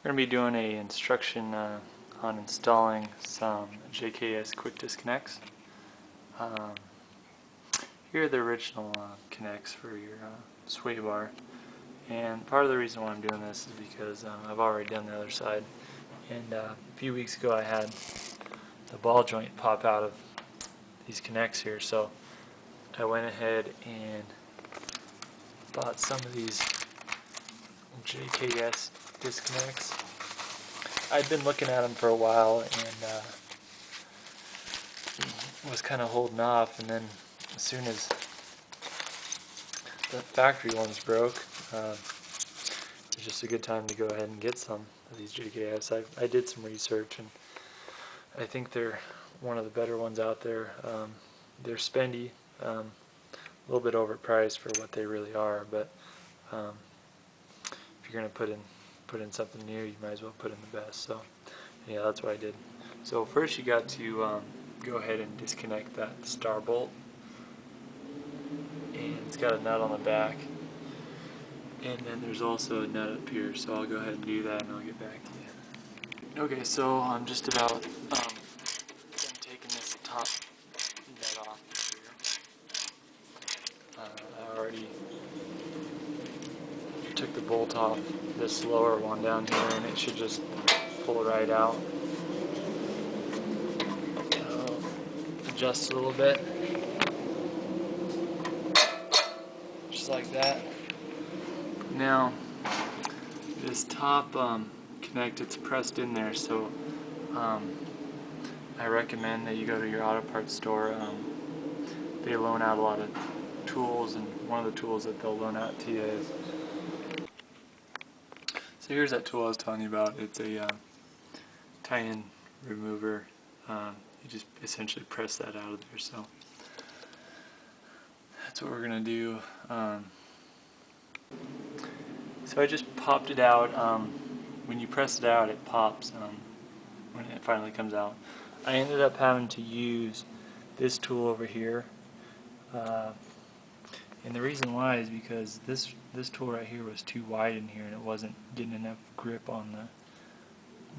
We're going to be doing a instruction on installing some JKS quick disconnects. Here are the original connects for your sway bar, and part of the reason why I'm doing this is because I've already done the other side, and a few weeks ago I had the ball joint pop out of these connects here, so I went ahead and bought some of these JKS disconnects. I'd been looking at them for a while and was kind of holding off, and then as soon as the factory ones broke, it's just a good time to go ahead and get some of these JKS. I did some research, and I think they're one of the better ones out there. They're spendy, a little bit overpriced for what they really are, but if you're going to put in something new, you might as well put in the best. So yeah, that's what I did. So first you got to go ahead and disconnect that star bolt, and it's got a nut on the back, and then there's also a nut up here, so I'll go ahead and do that and I'll get back to you. Okay, so I'm just about done taking this top nut off here. I already took the bolt off this lower one down here, and it should just pull right out. Adjust a little bit, just like that. Now this top connect, it's pressed in there, so I recommend that you go to your auto parts store. They loan out a lot of tools, and one of the tools that they'll loan out to you is, so here's that tool I was telling you about. It's a tie-in remover. You just essentially press that out of there, so that's what we're going to do. So I just popped it out. When you press it out, it pops when it finally comes out. I ended up having to use this tool over here, and the reason why is because this tool right here was too wide in here, and it wasn't getting enough grip on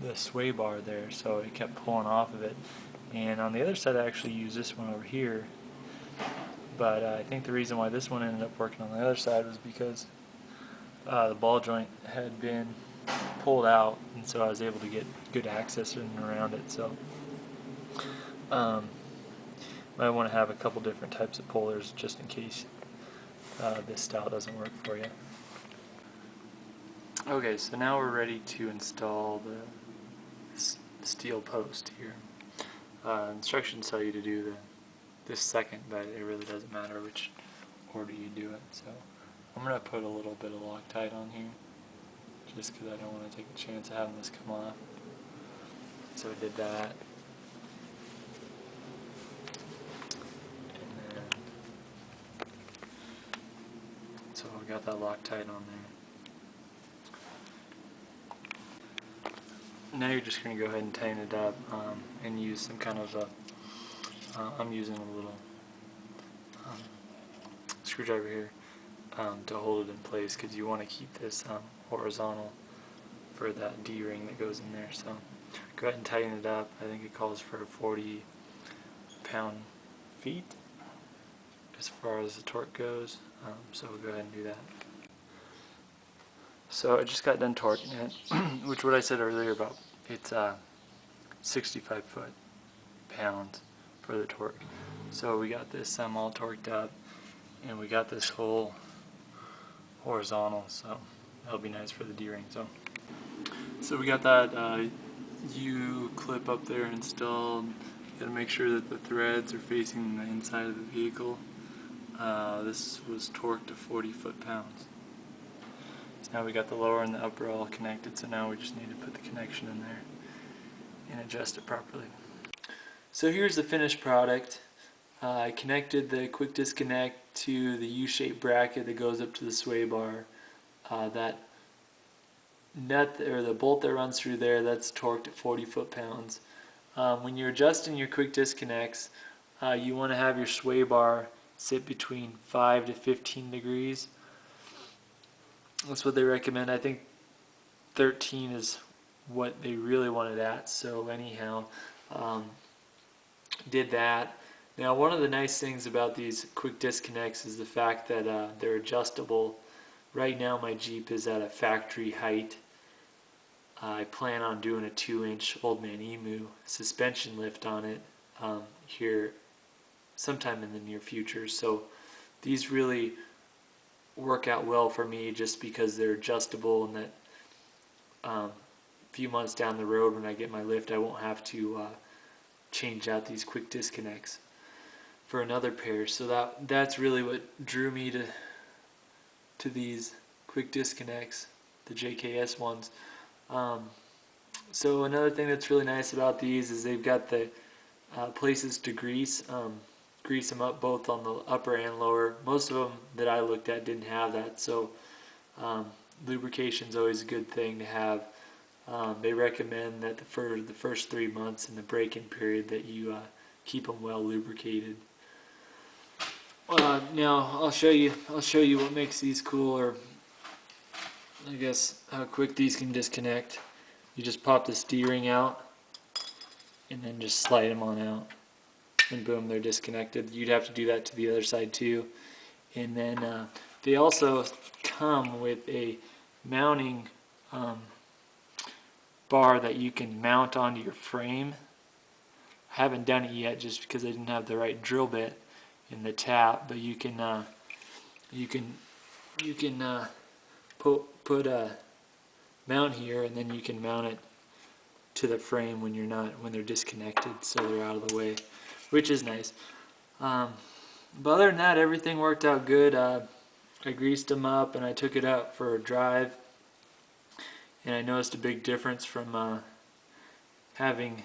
the sway bar there, so it kept pulling off of it. And on the other side I actually used this one over here, but I think the reason why this one ended up working on the other side was because the ball joint had been pulled out, and so I was able to get good access in and around it. So might want to have a couple different types of pullers just in case this style doesn't work for you. Okay, so now we're ready to install the steel post here. Instructions tell you to do this second, but it really doesn't matter which order you do it. So I'm going to put a little bit of Loctite on here, just because I don't want to take a chance of having this come off. So I did that. And then, so I've got that Loctite on there. Now you're just going to go ahead and tighten it up and use some kind of I'm using a little screwdriver here to hold it in place, because you want to keep this horizontal for that D-ring that goes in there. So go ahead and tighten it up. I think it calls for 40 pound-feet as far as the torque goes, so we'll go ahead and do that. So I just got done torquing it, which what I said earlier about it's 65 foot-pounds for the torque. So we got this all torqued up, and we got this whole horizontal, so that'll be nice for the D-ring. So we got that U-clip up there installed. You gotta make sure that the threads are facing the inside of the vehicle. This was torqued to 40 foot-pounds. So now we got the lower and the upper all connected, so now we just need to put the connection in there and adjust it properly. So here's the finished product. I connected the quick disconnect to the U-shaped bracket that goes up to the sway bar. That nut, or the bolt that runs through there, that's torqued at 40 foot-pounds. When you're adjusting your quick disconnects, you want to have your sway bar sit between 5 to 15 degrees. That's what they recommend. I think 13 is what they really wanted at. So anyhow, did that. Now, one of the nice things about these quick disconnects is the fact that they're adjustable. Right now my Jeep is at a factory height. I plan on doing a 2-inch Old Man Emu suspension lift on it here sometime in the near future. So these really work out well for me just because they're adjustable, and that a few months down the road when I get my lift I won't have to change out these quick disconnects for another pair. So that's really what drew me to these quick disconnects, the JKS ones. So another thing that's really nice about these is they've got the places to grease them up both on the upper and lower. Most of them that I looked at didn't have that, so lubrication is always a good thing to have. They recommend that for the first 3 months in the break-in period that you keep them well lubricated. Now I'll show you what makes these cool, or I guess how quick these can disconnect. You just pop this D-ring out and then just slide them on out, and boom, they're disconnected. You'd have to do that to the other side too. And then they also come with a mounting bar that you can mount onto your frame. I haven't done it yet just because I didn't have the right drill bit in the tap, but you can put a mount here, and then you can mount it to the frame when they're disconnected, so they're out of the way, which is nice. But other than that, everything worked out good. I greased them up and I took it out for a drive, and I noticed a big difference from having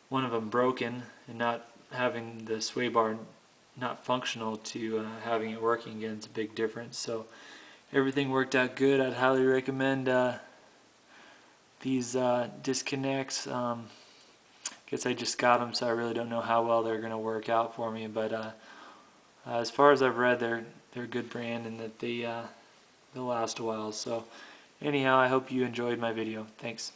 one of them broken and not having the sway bar not functional to having it working again. It's a big difference. So everything worked out good. I'd highly recommend these disconnects. Guess I just got them, so I really don't know how well they're going to work out for me, but as far as I've read, they're a good brand and that they'll last a while. So anyhow, I hope you enjoyed my video. Thanks.